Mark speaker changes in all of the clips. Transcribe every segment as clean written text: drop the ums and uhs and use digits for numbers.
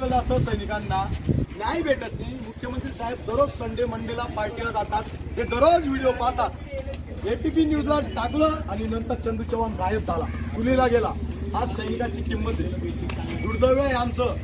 Speaker 1: जातं सैनिकांना न्याय भेटत नाही। मुख्यमंत्री साहेब दररोज संडे मंडेला पार्टीला जातात, ते दररोज व्हिडिओ पाहतात। एटीपी न्यूजला टाकलं आणि नंतर चंदू चव्हाण गायब झाला, चुलीला गेला। आज सैनिकाची किंमत आहे, दुर्दैव आहे आमचं।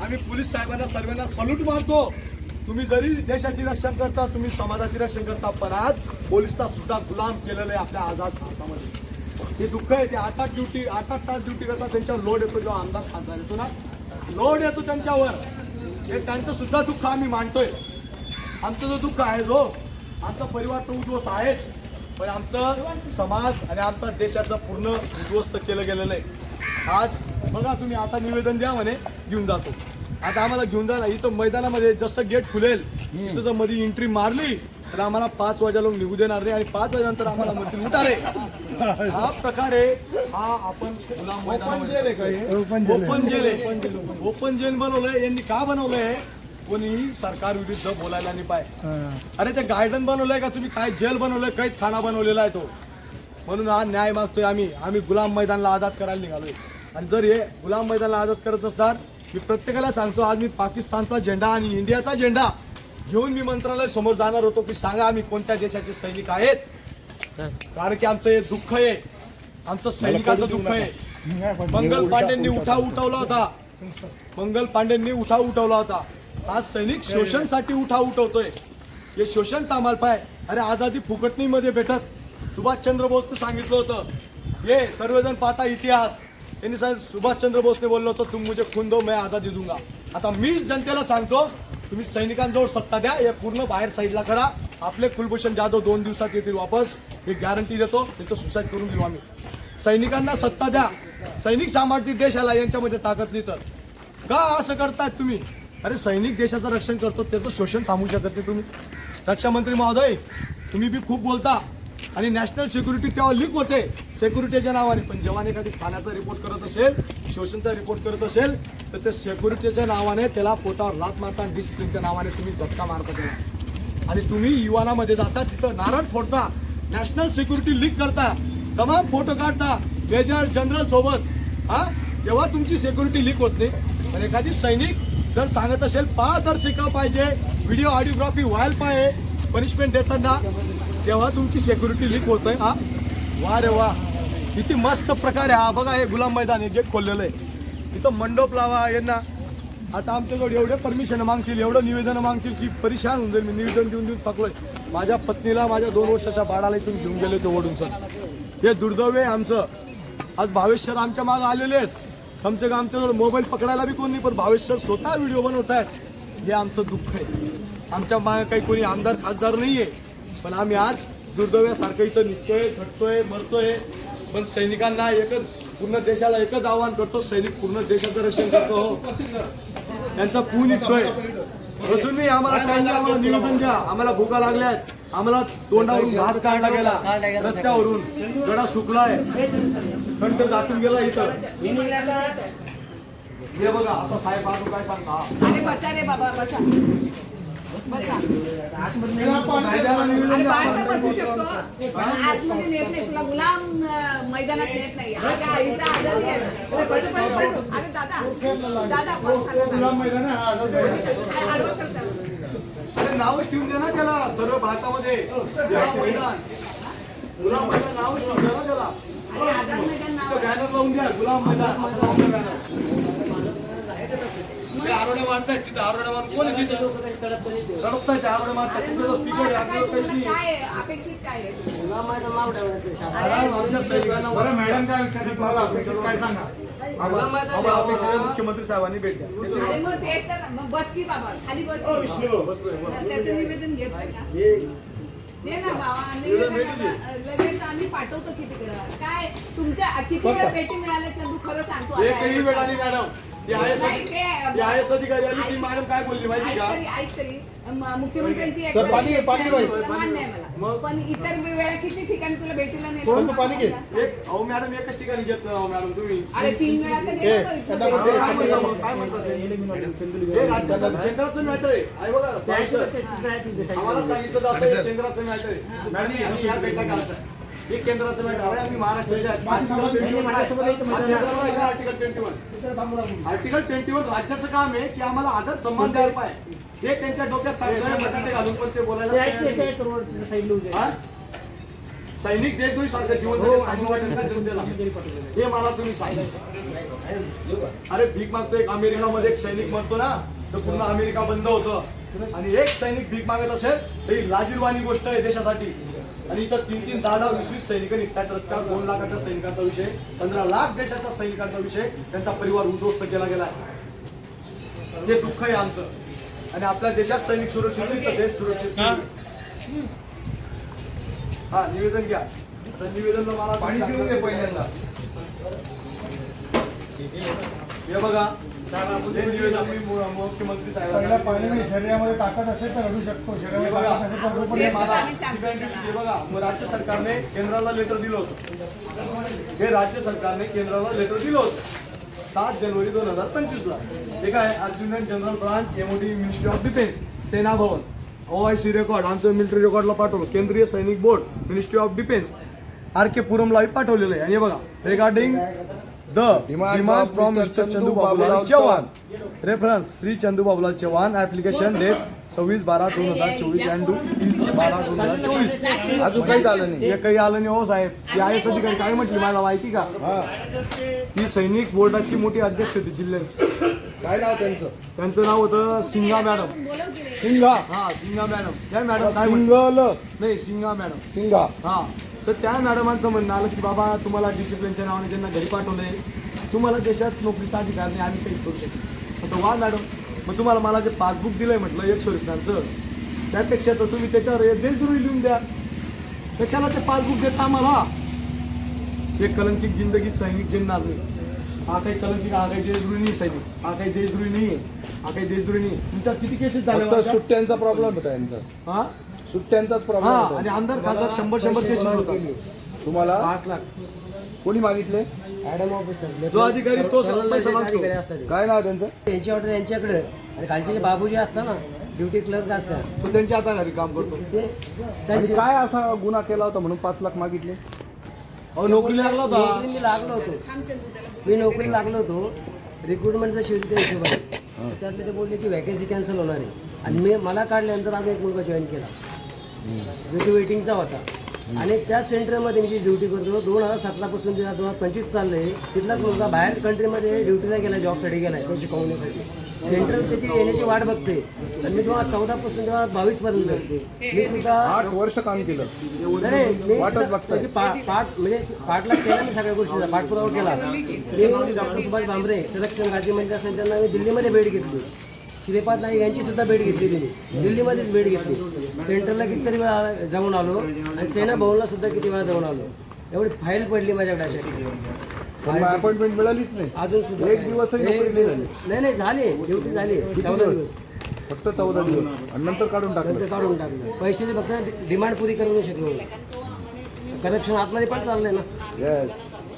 Speaker 1: आम्ही पोलीस साहेबांना सर्वांना सल्यूट मारतो। तुम्ही जरी देशाची रक्षण करता, तुम्ही समाजाची रक्षण करता, पण आज पोलिसला सुद्धा गुलाम केलेलं आहे आपल्या आझाद भारतामध्ये। हे दुःख आहे। ते 8 तास ड्युटी करतात, त्यांच्यावर लोड येतो, जेव्हा आमदार खासदार येतो ना, लोड येतो त्यांच्यावर। हे त्यांचं सुद्धा दुःख आम्ही मांडतोय। आमचं जो दुःख आहे, जो आमचा परिवार तो उद्ध्वस्त आहेच, पण आमचं समाज आणि आमचा देशाचं पूर्ण उद्ध्वस्त केलं गेलेलं आहे। आज बघा तुम्ही, आता निवेदन द्या म्हणे, घेऊन जातो। आता आम्हाला घेऊन जा, इथं मैदानामध्ये जसं गेट खुलेल तिथं जर मध्ये एंट्री मारली तर आम्हाला 5 वाजेला निघू देणार नाही आणि 5 वाजेनंतर आम्हाला म्हणतील उठा रे। हा प्रकार आहे, हा आपण ओपन जेल आहे। ओपन जेल बनवलंय। यांनी का बनवलंय? कोणी सरकार विरुद्ध बोलायला नाही पाहिजे। अरे ते गार्डन बनवलंय का तुम्ही? काय जेल बनवलंय? काही खाना बनवलेला आहे तो। म्हणून हा न्याय मागतोय आम्ही गुलाम मैदानला आझाद करायला निघालोय। आणि जर हे गुलाम मैदानला आझाद करत असतात, मी प्रत्येकाला सांगतो, आज मी पाकिस्तानचा झेंडा आणि इंडियाचा झेंडा घेऊन मी मंत्रालय समोर जाणार होतो की सांगा आम्ही कोणत्या देशाचे सैनिक आहेत, कारण की आमचं हे दुःख आहे, आमचं सैनिकाचं दुःख आहे। मंगल पांडेंनी उठवला होता, मंगल पांडेंनी उठवला होता। आज सैनिक शोषणसाठी उठवतोय। हे शोषण थांबायला पाहिजे। अरे आझादी फुकटणी मध्ये भेटत। सुभाषचंद्र बोसने सांगितलं होतं, हे सर्वजण पाहता इतिहास, यांनी सुभाषचंद्र बोसने बोललो होतं, तुम मुझे खून दो मैं आझादी दूंगा। आता मी जनतेला सांगतो, तुम्ही सैनिकांजवळ सत्ता द्या, हे पूर्ण बाहेर साईडला करा। आपले कुलभूषण जाधव 2 दिवसात येतील वापस, ही गॅरंटी देतो। त्यांचं सुसाईड करून देऊ आम्ही। सैनिकांना सत्ता द्या, सैनिक सांभाळतील देशाला, यांच्यामध्ये ताकद नाही तर का असं करतायत तुम्ही? अरे सैनिक देशाचं रक्षण करतो, त्याचं शोषण थांबवू शकत नाही तुम्ही? रक्षा मंत्री महोदय, तुम्ही बी खूप बोलता आणि नॅशनल सिक्युरिटी तेव्हा लीक होते सिक्युरिटीच्या नावाने, पण जेव्हा एखादी ठाण्याचा रिपोर्ट करत असेल, शोषणचा रिपोर्ट करत असेल, तर ते सिक्युरिटीच्या नावाने त्याला पोटावर लात मारता आणि डिसिप्लिनच्या नावाने तुम्ही धक्का मारता त्याला। आणि तुम्ही युवानामध्ये जाता, तिथं नारळ फोडता, नॅशनल सिक्युरिटी लीक करता, तमाम फोटो काढता मेजर जनरल सोबत। हा, तेव्हा तुमची सिक्युरिटी लीक होत नाही। पण एखादी सैनिक जर सांगत असेल पारदर्शकता पाहिजे, व्हिडिओ ऑडिओग्राफी व्हायला पाहिजे पनिशमेंट देताना, तेव्हा तुमची सिक्युरिटी लीक होतोय। हा वा रे वा, किती मस्त प्रकार आहे हा। बघा हे गुलाम मैदान, हे गेट खोललेलं आहे, इथं मंडप लावा यांना। आता आमच्याकडे एवढे परमिशन मागतील, एवढं निवेदन मागतील की परेशान होऊन जाईल। मी निवेदन देऊन थकलोय। माझ्या पत्नीला, माझ्या 2 वर्षाच्या बाळाला इथून घेऊन गेले ते ओढून सर। हे दुर्दैव आहे आमचं। आज भावेश्वर आमच्या मागे आलेले आहेत, कमसे कम आमच्याजवळ मोबाईल पकडायला बी कोण नाही, पण भावेश्वर स्वतः व्हिडिओ बनवत आहेत। हे आमचं दुःख आहे। आमच्या मागे काही कोणी आमदार खासदार नाही आहे, पण आम्ही आज दुर्दैवासारखं इथं निघतोय, झटतोय, मरतोय। पण सैनिकांना एकच, पूर्ण देशाला एकच आव्हान करतो, सैनिक पूर्ण देशाचं रक्षण करतो। त्यांचा खून निघतोय बसून नाही, आम्हाला काय नाही, आम्हाला निवेदन द्या, आम्हाला भुका लागल्यात, आम्हाला तोंडावरून घास काढला गेला, रस्त्यावरून गडा सुकलाय, कंठ दाटून गेला इथं। हे बघा आता साहेब बाजू काय सांगता?
Speaker 2: अरे बसा रे बाबा, बसा बसा। बसू शकतो, आतमध्ये नेत नाही तुला, गुलाम मैदानात नेत नाही। इथं आजारी आहे ना। अरे दादा गुलाम मैदान आडवं करतात।
Speaker 1: अरे नावच ठेवून द्या ना त्याला, सर्व भारतामध्ये मैदान गुलाम मैदान नावच ठेवून द्या ना त्याला।
Speaker 2: आझाद मैदान नाव
Speaker 1: बॅनर लावून द्या, गुलाम मैदान असं लावून द्या बॅनर। आरोड्या मारतायत तिथं, आरोड्या मार कोण आहे तिथं? रडतायत आरोड्या मारतात, तुमचं स्पीकर आहे, आपल्याला काही नाही।
Speaker 2: काय अपेक्षित काय आहे?
Speaker 1: आमच्या सैनिकांना
Speaker 3: मॅडम काय विचारतात, मला अपेक्षित काय सांगा?
Speaker 1: आम्हाला अपेक्षित मुख्यमंत्री साहेबांनी भेट द्या।
Speaker 2: अरे मग तेच तर, मग बस की बाबा, खाली बस की। त्याचं निवेदन घेत का? दे ना बाबा, लगेच आम्ही पाठवतो की तिकडं। काय तुमच्या किती वेळा भेटी मिळाल्या चंदू, खरं सांगतो।
Speaker 1: एकही वेळ आली मॅडम, आयएस अधिकारी आली, ती मॅडम काय बोलली माहिती का?
Speaker 2: ऐक तरी, मुख्यमंत्र्यांची एक
Speaker 3: पाणी
Speaker 2: मान्य आहे मला, पण इतर वेळा किती ठिकाणी तुला भेटीला
Speaker 3: कोण तू पाणी घे?
Speaker 1: एक अहो मॅडम एकच ठिकाणी घेत नाही मॅडम तुम्ही।
Speaker 2: अरे 3 वेळा तर गेलो तो इथं भेटीला।
Speaker 1: काय म्हणतात हे राज्याचं केंद्राचं मॅटर आहे बघा। आम्हाला सांगितलं जातं हे केंद्राचं मॅटर आहे, मॅडम आम्ही ह्या भेटा करायचं। हे केंद्राचं मॅटर आहे. आम्ही महाराष्ट्राचे आहेत. आर्टिकल 21 राज्याचं काम आहे की आम्हाला आदर सन्मान द्यायला पाहिजे. हे त्यांच्या डोक्यात सांगणारे बटाटे घालून पण ते बोलायला हा? सैनिक देशद्रोही सारखं जीवन हे मला तुम्ही सांगा. अरे भीक मागतो एक अमेरिकामध्ये एक सैनिक मरतो ना तर पूर्ण अमेरिका बंद होतं आणि एक सैनिक भीक मागत असेल तर ही लाजीरवाणी गोष्ट आहे देशासाठी. आणि इथं 3-3, 10-10, 20-20 सैनिक निघतात रस्त्यावर. 2 लाखाच्या सैनिकांचा विषय, 15 लाख देशाच्या सैनिकांचा विषय, त्यांचा परिवार उद्ध्वस्त केला गेला आहे. हे दुःख आहे आमचं. आणि आपल्या देशात सैनिक सुरक्षित नाही तर देश सुरक्षित नाही. हा निवेदन घ्या. आता निवेदन मला
Speaker 3: पाणी पिऊ घे पहिल्यांदा.
Speaker 1: हे बघा हे निवेदन मी मुख्यमंत्री
Speaker 3: पहिला
Speaker 1: साहेब
Speaker 3: पाणी नाही, शरीरामध्ये ताकद असेल तर रडू शकतो. शरीरामध्ये
Speaker 1: हे बघा
Speaker 3: ताकद असेल तर रडू पण
Speaker 2: हे
Speaker 3: नाही.
Speaker 2: आम्ही सांगतो
Speaker 1: हे बघा मग राज्य सरकारने केंद्राला लेटर दिलं होतं. हे राज्य सरकारने केंद्राला लेटर दिलं होतं 7 जानेवारी 2025 ला. हे काय adjutant general branch MOD ministry of defence Sena Bhavan OIC record आमचं मिलिटरी रेकॉर्डला पाठवलं. केंद्रीय सैनिक board ministry of defence RK पुरमला पाठवलेलं आहे. आणि हे बघा regarding the demand from mister Chandu Babulal Chavan reference Shri Chandu Babulal Chavan application date 26/12/2024 and 30/12/2024.
Speaker 3: अजून काही झालं नाही.
Speaker 1: हे काही आलं नाही हो साहेब. ती IAS अधिकारी काय म्हटली मला माहिती का? ती सैनिक बोर्डाची मोठी अध्यक्ष होती जिल्ह्याची.
Speaker 3: काय नाव त्यांचं?
Speaker 1: त्यांचं नाव होतं सिंगा मॅडम.
Speaker 3: सिंगा.
Speaker 1: हा सिंगा मॅडम. त्या मॅडम काय
Speaker 3: सिंगल
Speaker 1: नाही सिंगा मॅडम.
Speaker 3: सिंगा.
Speaker 1: हा तर त्या मॅडमांचं म्हणणं आलं की बाबा तुम्हाला डिसिप्लिनच्या नावाने ज्यांना घरी पाठवलंय तुम्हाला देशात नोकरीचा अधिकार नाही, आम्ही काहीच करू शकतो. तर वा मॅडम मग तुम्हाला मला जे पासबुक दिलंय म्हटलं 100 रुपयांचं त्यापेक्षा तर तुम्ही त्याच्यावर देशद्रोही लिहून द्या. कशाला ते पासबुक देता आम्हाला? हे कलंकित जिंदगीत सैनिक जिंकणार नाही. हा काही कलंकित हा काही देशद्रोही नाही सैनिक. हा काही देशद्रोही नाहीये. हा काही देशद्रोही नाही. तुमच्या किती केसेस
Speaker 3: फक्त
Speaker 1: झाल्या?
Speaker 3: सुट्ट्यांचा प्रॉब्लेम होता यांचा.
Speaker 1: हा
Speaker 3: सुट्ट्यांचाच
Speaker 1: हा
Speaker 3: प्रॉब्लेम होता.
Speaker 1: आणि आमदार खासदार 100 केसेस होता.
Speaker 3: तुम्हाला
Speaker 4: 5 लाख
Speaker 3: कोणी मागितले?
Speaker 4: ॲडम ऑफिसर
Speaker 1: जो अधिकारी तो पैसा मागतो.
Speaker 4: अधिकारी असतात
Speaker 3: काय नाव त्यांचं?
Speaker 4: त्यांची ऑर्डर यांच्याकडे आणि खालचे जे बाबूजी असतात ना ड्युटी क्लर्क असतात
Speaker 1: तो त्यांच्या हाताखाली काम करतो.
Speaker 4: ते
Speaker 3: आणि
Speaker 4: त्यांचे
Speaker 3: काय असा गुन्हा केला होता म्हणून 5 लाख मागितले?
Speaker 1: अहो नोकरी लागला होता.
Speaker 4: नोकरी मी लागलो होतो. मी नोकरी लागलो होतो रिक्रुटमेंटचा शेवटी त्या हिशोबाने त्यातले ते बोलले की वॅकन्सी कॅन्सल होणार आहे. आणि मला काढल्यानंतर अजून एक मुलगा जॉईन केला जो की वेटिंगचा होता. आणि त्याच सेंटरमध्ये मी जी ड्युटी करतो 2017 पासून ते 2025 चाललंय. तिथलाच मुलगा बाहेर कंट्रीमध्ये ड्युटीला गेला, जॉबसाठी गेला आहे, तो शिकवण्यासाठी. सेंटर त्याची येण्याची वाट बघते. आणि मी 2014 पासून 2022 पर्यंत मी सुद्धा
Speaker 3: 8 वर्ष काम केलं.
Speaker 4: नाही, मी
Speaker 3: वाटच बघताय.
Speaker 4: त्याची म्हणजे पाठलाग केला मी सगळ्या गोष्टीचा पाठपुरावा केला. मी डॉक्टर सुभाष भामरे संरक्षण राज्यमंत्री असताना त्यांना मी दिल्लीमध्ये भेट घेतली. श्रीपाद नाईक यांची सुद्धा भेट घेतली मी दिल्लीमध्येच भेट घेतली. सेंटरला कितीतरी वेळा जाऊन आलो आणि सेना भवनला सुद्धा किती वेळा जाऊन आलो. एवढी फाईल पडली माझ्याकडे अशा.
Speaker 3: पण अपॉइंटमेंट मिळालीच नाही.
Speaker 4: अजून सुद्धा
Speaker 3: एक दिवसही नोकरी नाही झाली.
Speaker 4: नाही झाली ड्युटी झाली 14 दिवस.
Speaker 3: फक्त 14 दिवस आणि नंतर काढून टाकलं.
Speaker 4: नंतर काढून टाकलं. पैशाची फक्त डिमांड पुरी करू नाही शकलो. करप्शन आतमध्ये पण चाललंय ना.
Speaker 3: येस.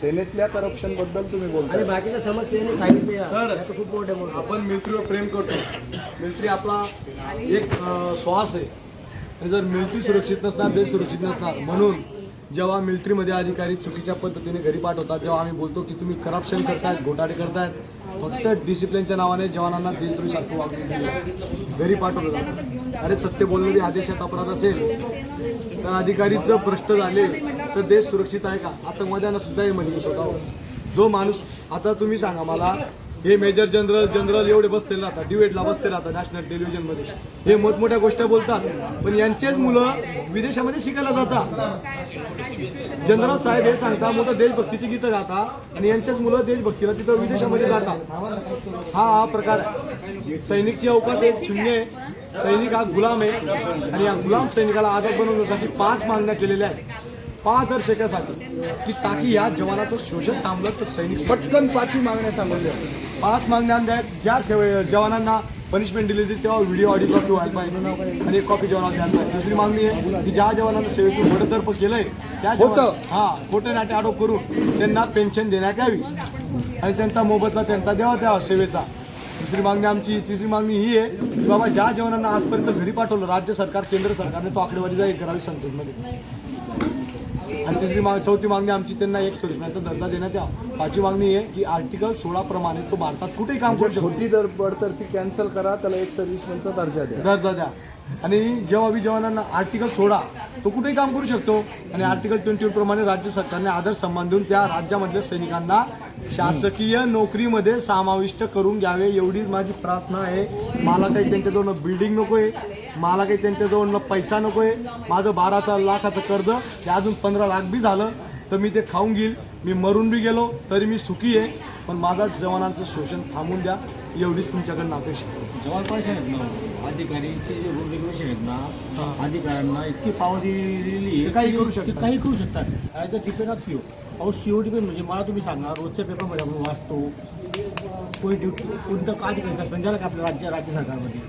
Speaker 3: सेनेतल्या करप्शन बद्दल तुम्ही
Speaker 4: आणि
Speaker 3: बोलताय.
Speaker 4: बाकीच्या समस्यांनी सांगितले
Speaker 1: सर,
Speaker 4: खूप मोठे मोठे.
Speaker 1: आपण मिलिटरीवर प्रेम करतो. मिलिटरी आपला एक श्वास आहे. आणि जर मिलिटरी सुरक्षित नसणार देश सुरक्षित नसणार. म्हणून जेव्हा मिलिटरीमध्ये अधिकारी चुकीच्या पद्धतीने घरी पाठवतात, जेव्हा आम्ही बोलतो की तुम्ही करप्शन करतायत, घोटाळे करतायत, फक्त डिसिप्लिनच्या नावाने जवानांना देशद्रोहीसारखं वागणूक दिलं, घरी पाठवलं. अरे सत्य बोललेली हा देशात अपराध असेल तर अधिकारी जर भ्रष्ट झाले तर देश सुरक्षित आहे का? आतंकवाद्यांना सुद्धा हे म्हणजे स्वतः जो माणूस आता तुम्ही सांगा मला हे मेजर जनरल एवढे बसलेले राहतात, डिबेटला बसते राहतात नॅशनल टेलिव्हिजनमध्ये. हे मोठमोठ्या गोष्टी बोलतात पण यांचेच मुलं विदेशामध्ये शिकायला जातात. जनरल साहेब हे सांगता मोठं देशभक्तीची गीतं गातात आणि यांचेच मुलं देशभक्तीला तिथं विदेशामध्ये जातात. हा प्रकार आहे. सैनिकची अवकात एक शून्य आहे. सैनिक हा गुलाम आहे आणि या गुलाम सैनिकाला आझाद बनवण्यासाठी 5 मागण्या केलेल्या आहेत पारदर्शकासाठी की ताकी या जवानाचं शोषण थांबलं तर सैनिक
Speaker 3: पटकन 5 मागण्या सांगून द्या.
Speaker 1: 5 मागण्या ज्या जवानांना पनिशमेंट दिली होती तेव्हा व्हिडिओ ऑडिओ कॉपी व्हायला पाहिजे आणि एक कॉपी जवानाला द्यायला पाहिजे. दुसरी मागणी आहे की ज्या जवानांना सेवेतून बडतर्फ केलंय त्या खोटे नाटे आरोप करून त्यांना पेन्शन देण्यात यावी आणि त्यांचा मोबदला त्यांचा द्यावा सेवेचा. तिसरी मागणी ही आहे की बाबा ज्या जवानांना आजपर्यंत घरी पाठवलं राज्य सरकार केंद्र सरकारने तो आकडेवारी जाहीर करावी संसदेमध्ये. आणि चौथी मागणी आमची त्यांना एक सर्व्हिसमॅनचा दर्जा देण्यात यावा. 5वी मागणी आहे की आर्टिकल 16 प्रमाणे तो भारतात कुठेही काम करू शकतो.
Speaker 3: छोटी बडतर्फी कॅन्सल करा, त्याला एक सर्व्हिसमॅनचा दर्जा द्या.
Speaker 1: दर्जा द्या. आणि जवानांना आर्टिकल 16 तो कुठेही काम करू शकतो. आणि आर्टिकल 21 प्रमाणे राज्य सरकारने आदर सन्मान देऊन त्या राज्यामधल्या सैनिकांना शासकीय नोकरीमध्ये समाविष्ट करून घ्यावे, एवढीच माझी प्रार्थना आहे. मला काही त्यांच्याजवळ बिल्डिंग नको आहे, मला काही त्यांच्याजवळ पैसा नको आहे. माझं 12 लाखाचं कर्ज ते अजून 15 लाख बी झालं तर मी ते खाऊन घेईल. मी मरून बी गेलो तरी मी सुखी आहे. पण माझा जवानांचं शोषण थांबून द्या, एवढीच तुमच्याकडनं अपेक्षा आहे.
Speaker 5: जवान पैसे आहेत ना, अधिकारीचे जे रूल रेग्युलेशन आहेत ना, अधिकाऱ्यांना इतकी पावर दिलेली आहे,
Speaker 1: काही करू शकतात.
Speaker 5: ते काही करू शकतात. As a depend of CO. अहो सीओ डिपेंड म्हणजे मला तुम्ही सांगा, रोजच्या पेपरमध्ये आपण वाचतो कोणी ड्युटी कोणतं का अधिकारी सस्पेंड झालं का आपल्या राज्य सरकारमध्ये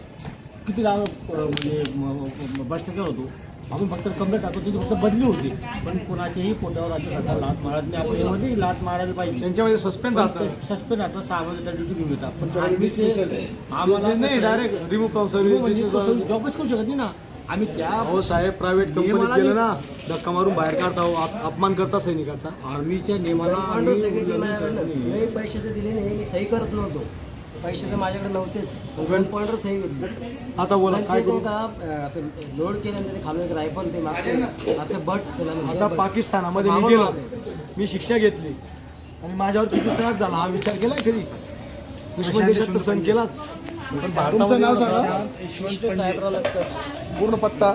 Speaker 5: किती म्हणजे भ्रष्टाचार होतो. आपण फक्त कंप्लेंट टाकतो, तिची फक्त बदली होती. पण कोणाच्याही पोटावर राज्य सरकार लात मारत नाही. आपण यामध्ये लात मारायला पाहिजे.
Speaker 1: त्यांच्यामध्ये सस्पेंड राहतं.
Speaker 5: सस्पेंड राहतं, 6 वाजता ड्युटी घेऊन येतात. पण आर्मीचे आम्हाला
Speaker 1: नाही डायरेक्ट रिमूव्ह फ्रॉम सर्व्हिस.
Speaker 5: जॉबच करू शकत नाही ना आम्ही. त्या
Speaker 1: हो साहेब, प्रायव्हेट कंपनीत
Speaker 5: नियमाला
Speaker 1: गेलं ना धक्का मारून बाहेर काढता, अपमान करता सैनिकाचा.
Speaker 5: आर्मीच्या नियमाला
Speaker 4: पांडव सांगितलं माझ्याकडनं. मी पैसे तर दिले नाही, मी सही करत नव्हतो. पैसे तर माझ्याकडे नव्हतेच. पॉइंटर सही घेतली.
Speaker 1: आता बोला
Speaker 4: पण
Speaker 1: काय
Speaker 4: ते
Speaker 1: करू.
Speaker 4: का असं लोड केल्यानंतर ते खालून एक रायफल ते मागचे असं बट केल्यानंतर
Speaker 1: आता पाकिस्तानामध्ये मी गेलो, मी शिक्षा घेतली आणि माझ्यावर किती त्रास झाला हा विचार केला कधी. दुश्मन देशात तर सण केलाच, पण
Speaker 3: तुमचं नाव सांगा.
Speaker 1: भारतामध्ये
Speaker 4: साहेबराव लक्कस.
Speaker 3: पूर्ण पत्ता.